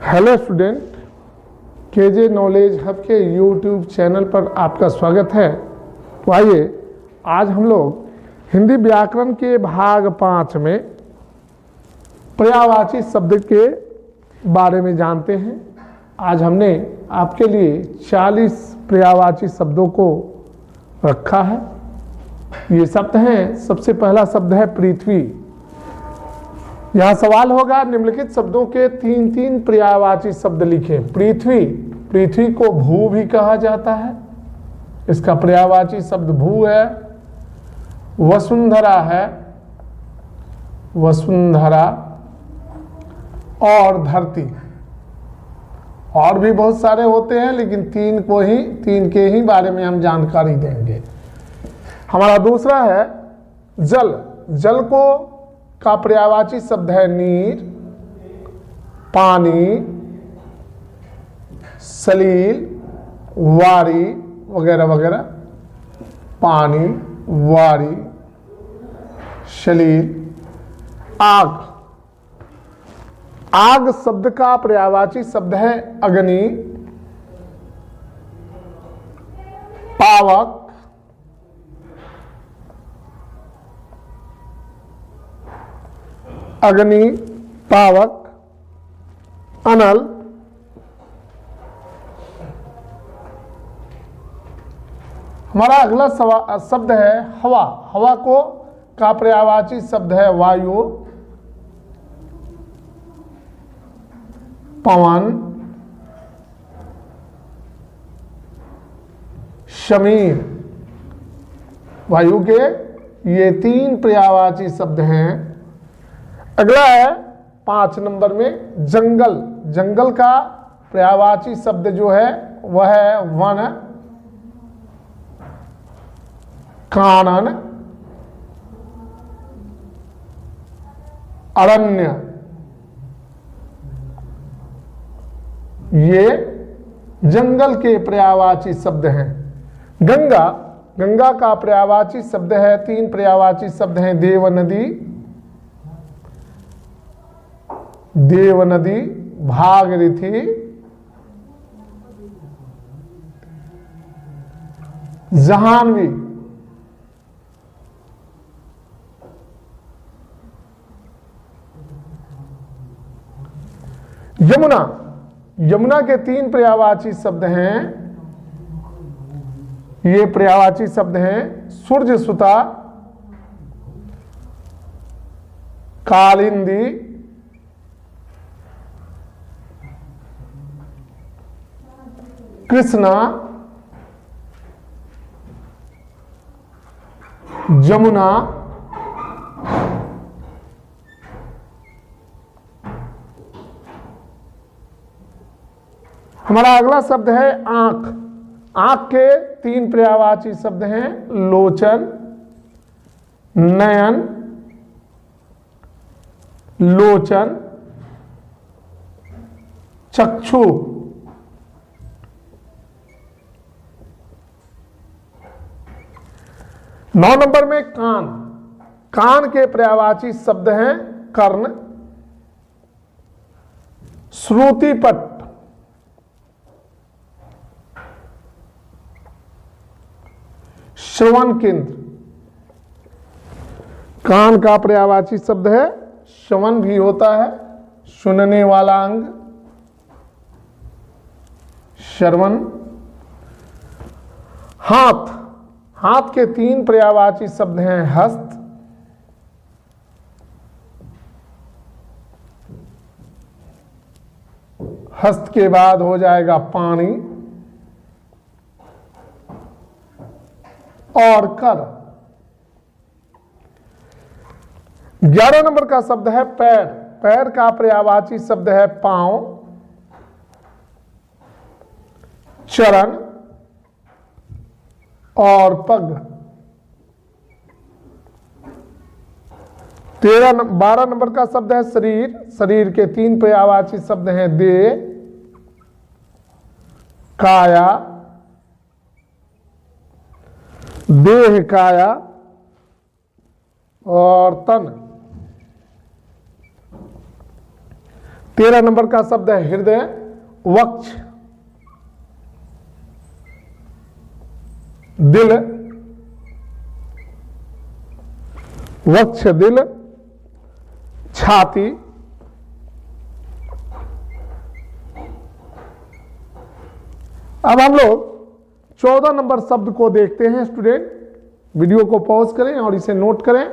Hello student, KJ knowledge hub के YouTube channel पर आपका स्वागत है। तो आइए आज हम लोग हिंदी व्याकरण के भाग 5 में पर्यायवाची शब्द के बारे में जानते हैं। आज हमने आपके लिए 40 पर्यायवाची शब्दों को रखा है। ये शब्द हैं, सबसे पहला शब्द है पृथ्वी। यहाँ सवाल होगा, निम्नलिखित शब्दों के 3 पर्यायवाची शब्द लिखें। पृथ्वी को भू भी कहा जाता है, इसका पर्यायवाची शब्द भू है। वसुंधरा है, वसुंधरा, और धरती। और भी बहुत सारे होते हैं, लेकिन 3 के ही बारे में हम जानकारी देंगे। हमारा दूसरा है जल। जल का पर्यायवाची शब्द है नीर, पानी, सलील, वारी वगैरह वगैरह। पानी, वारी, सलील। आग। आग शब्द का पर्यायवाची शब्द है अग्नि, पावक, अग्नि, पावक, अनल। हमारा अगला शब्द है हवा। हवा का पर्यायवाची शब्द है वायु, पवन, शमीर। वायु के ये 3 पर्यायवाची शब्द हैं। अगला है 5 नंबर में जंगल। जंगल का पर्यायवाची शब्द जो है वह है वन, कानन, अरण्य। ये जंगल के पर्यायवाची शब्द हैं। गंगा। गंगा का पर्यायवाची शब्द है, 3 पर्यायवाची शब्द हैं देवनदी, देवनदी, भागीरथी, जाह्नवी। यमुना। यमुना के 3 पर्यायवाची शब्द हैं। ये पर्यायवाची शब्द हैं सूर्यसुता, कालिंदी, कृष्णा, जमुना, हमारा अगला शब्द है आंख। आंख के 3 पर्यायवाची शब्द हैं लोचन, नयन, लोचन, चक्षु। 9 नंबर में कान। कान के पर्यायवाची शब्द हैं कर्ण, श्रुतिपट, श्रवण केंद्र। कान का पर्यायवाची शब्द है श्रवण भी होता है, सुनने वाला अंग, श्रवण। हाथ। हाथ के 3 पर्यायवाची शब्द हैं हस्त, हस्त के बाद हो जाएगा पानी, और कर। 11 नंबर का शब्द है पैर। पैर का पर्यायवाची शब्द है पांव, चरण, और पग। 12 नंबर का शब्द है शरीर। शरीर के 3 पर्यायवाची शब्द हैं देह, काया, देह, काया, और तन। 13 नंबर का शब्द है हृदय, वक्ष, दिल, वक्ष दिल, छाती, अब हम लोग 14 नंबर शब्द को देखते हैं स्टूडेंट। वीडियो को पॉज करें और इसे नोट करें।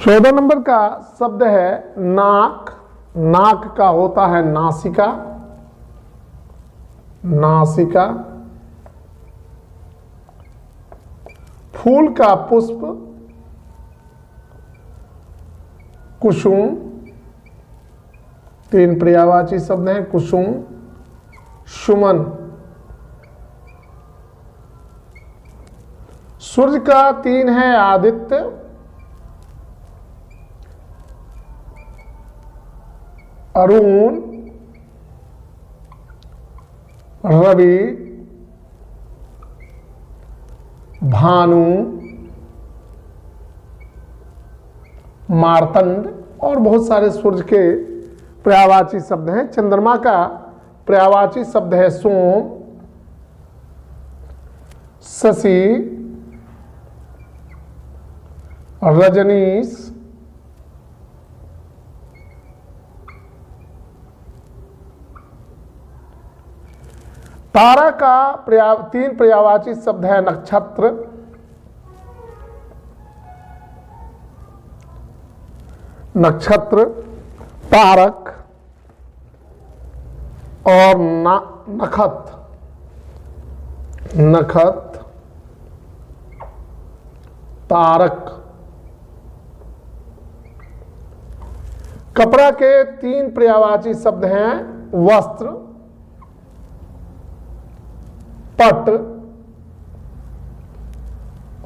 चौदह नंबर का शब्द है नाक। नाक का होता है नासिका, नासिका। फूल का पुष्प कुसुम, 3 पर्यायवाची शब्द हैं कुसुम, सुमन। सूर्य का 3 है आदित्य, अरुण, रवि, भानु, मार्तंड और बहुत सारे सूर्य के पर्यायवाची शब्द हैं। चंद्रमा का पर्यायवाची शब्द है सोम, शशि, रजनीश, तारा का 3 पर्यायवाची शब्द है नक्षत्र, नक्षत्र, तारक और नखत, नखत, तारक। कपड़ा के 3 पर्यायवाची शब्द हैं वस्त्र, पट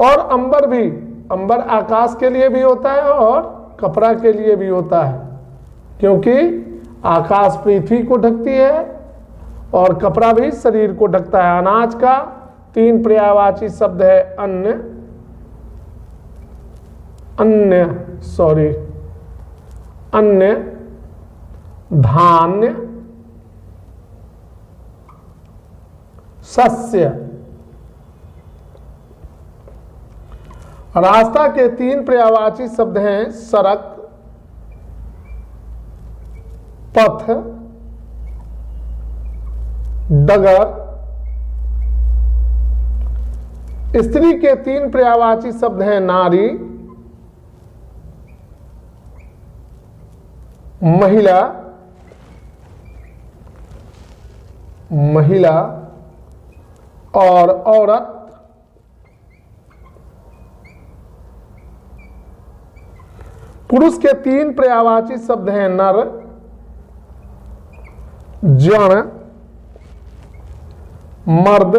और अंबर भी। अंबर आकाश के लिए भी होता है और कपड़ा के लिए भी होता है, क्योंकि आकाश पृथ्वी को ढकती है और कपड़ा भी शरीर को ढकता है। अनाज का 3 पर्यायवाची शब्द है अन्न, अन्य, धान्य, सस्य। रास्ता के 3 पर्यायवाची शब्द हैं सड़क, पथ, डगर। स्त्री के 3 पर्यायवाची शब्द हैं नारी, महिला, महिला और औरत। पुरुष के 3 पर्यायवाची शब्द हैं नर, जन, मर्द।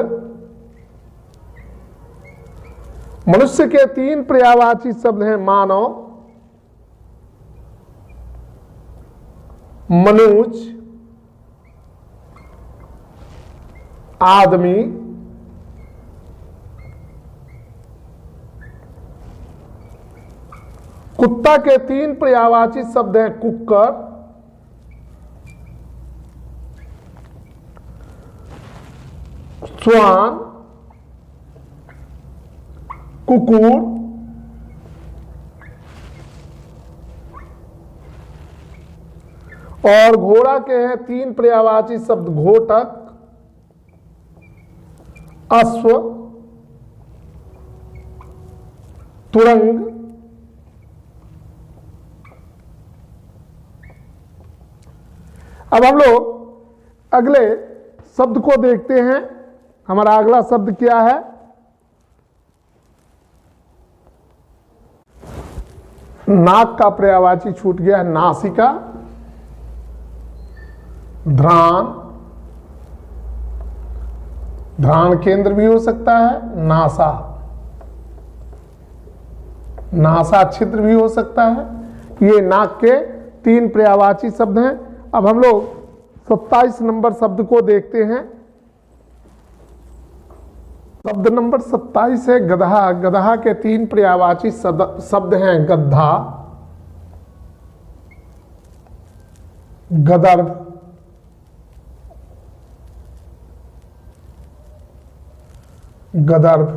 मनुष्य के 3 पर्यायवाची शब्द हैं मानव, मनुज, आदमी। कुत्ता के 3 पर्यायवाची शब्द हैं कुक्कर, श्वान, कुकुर और घोड़ा के हैं 3 पर्यायवाची शब्द घोटक, अश्व, तुरंग। अब हम लोग अगले शब्द को देखते हैं। हमारा अगला शब्द क्या है? नाक का पर्यायवाची छूट गया है नासिका, ध्रान, ध्रान केंद्र भी हो सकता है, नासा, नासा छिद्र भी हो सकता है। ये नाक के 3 पर्यायवाची शब्द हैं। अब हम लोग 27 नंबर शब्द को देखते हैं। शब्द नंबर 27 है गधा। गधा के 3 पर्यायवाची शब्द हैं गद्दा, गदर्भ, गदर्भ,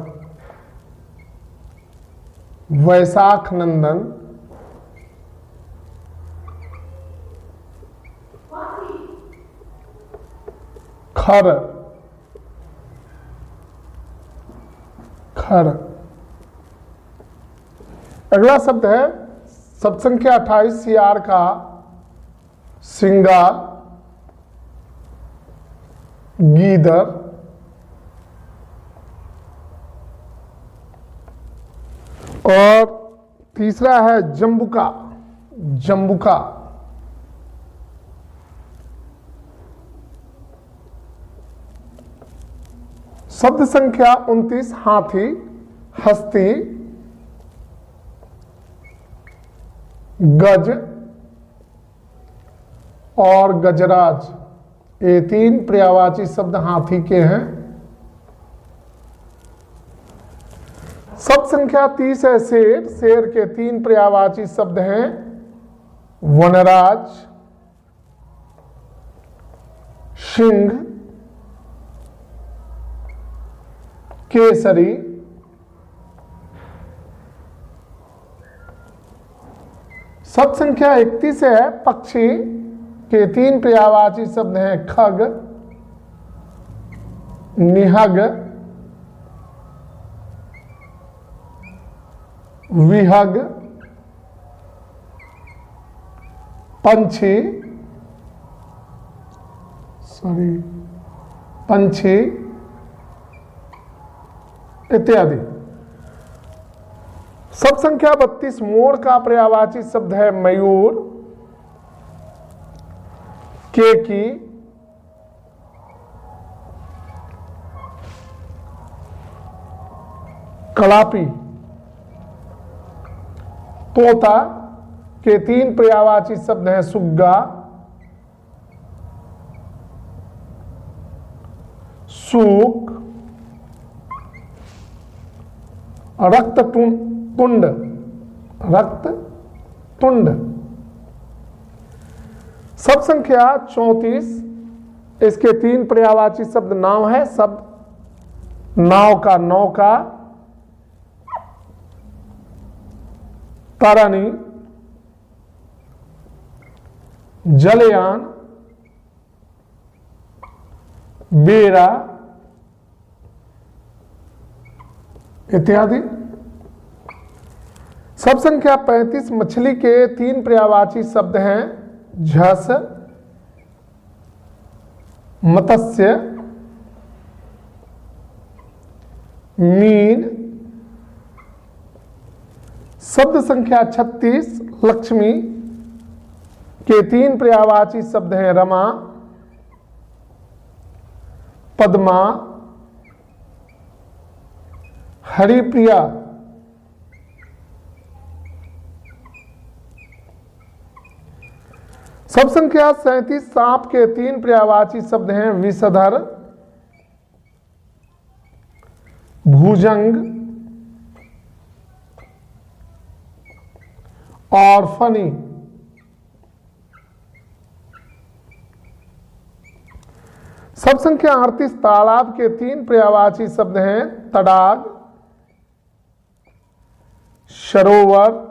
वैशाख नंदन, खर, खर। अगला शब्द है शब्द संख्या 28 सियार का श्रृंगार, गीदड़, और तीसरा है जम्बुका, जम्बुका। शब्द संख्या 29 हाथी, हस्ती, गज और गजराज। ये 3 पर्यायवाची शब्द हाथी के हैं। शब्द संख्या 30 है शेर। शेर के 3 पर्यायवाची शब्द हैं वनराज, सिंह, केसरी। शब्द संख्या 31 है पक्षी के 3 पर्यायवाची शब्द हैं खग, निहग, विहग, पंछी, पंछी इत्यादि। शब्द संख्या 32 मोर का पर्यायवाची शब्द है मयूर, केकी, कलापी। तोता के 3 पर्यायवाची शब्द हैं सुग्गा, सूक, रक्त तुंड, रक्त तुंड। शब्द संख्या 34 इसके 3 पर्यायवाची शब्द नाव है। शब्द नाव का नौका, तरणी, जलयान, बेड़ा इत्यादि। शब्द संख्या 35 मछली के 3 पर्यायवाची शब्द हैं झस, मत्स्य, मीन। शब्द संख्या 36 लक्ष्मी के 3 पर्यायवाची शब्द हैं रमा, पद्मा, हरिप्रिया। शब्द संख्या 37 सांप के 3 पर्यायवाची शब्द हैं विषधर, भुजंग और फनी। शब्द संख्या 38 तालाब के 3 पर्यायवाची शब्द हैं तडाग, सरोवर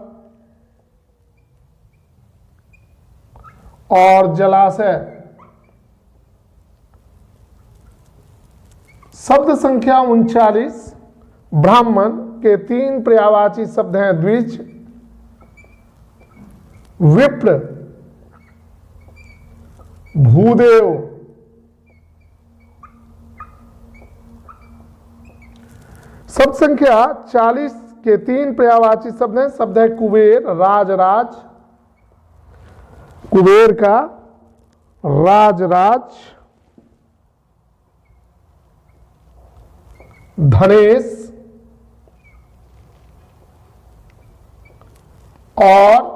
और जलाशय। शब्द संख्या 39 ब्राह्मण के 3 पर्यायवाची शब्द हैं द्विज, विप्र, भूदेव। शब्द संख्या 40 के 3 पर्यायवाची शब्द हैं। शब्द है कुबेर, राजराज, कुबेर का राजराज, धनेश और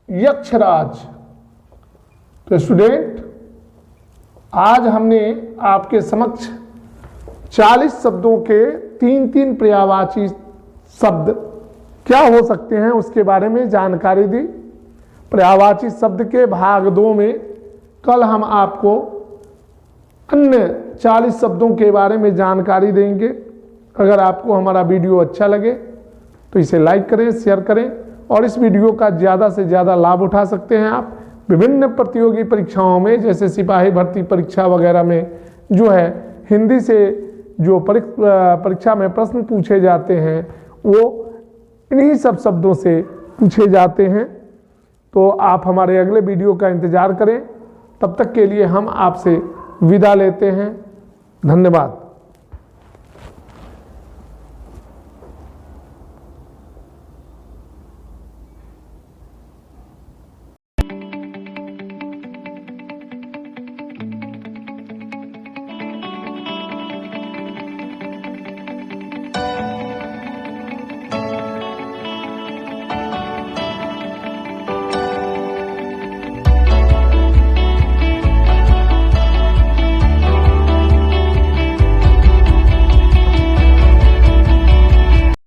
यक्षराज। तो स्टूडेंट आज हमने आपके समक्ष 40 शब्दों के 3-3 पर्यायवाची शब्द क्या हो सकते हैं उसके बारे में जानकारी दी। पर्यायवाची शब्द के भाग 2 में कल हम आपको अन्य 40 शब्दों के बारे में जानकारी देंगे। अगर आपको हमारा वीडियो अच्छा लगे तो इसे लाइक करें, शेयर करें और इस वीडियो का ज़्यादा से ज़्यादा लाभ उठा सकते हैं आप। विभिन्न प्रतियोगी परीक्षाओं में जैसे सिपाही भर्ती परीक्षा वगैरह में जो है हिंदी से जो परीक्षा में प्रश्न पूछे जाते हैं वो इन्हीं सब शब्दों से पूछे जाते हैं। तो आप हमारे अगले वीडियो का इंतज़ार करें। तब तक के लिए हम आपसे विदा लेते हैं। धन्यवाद।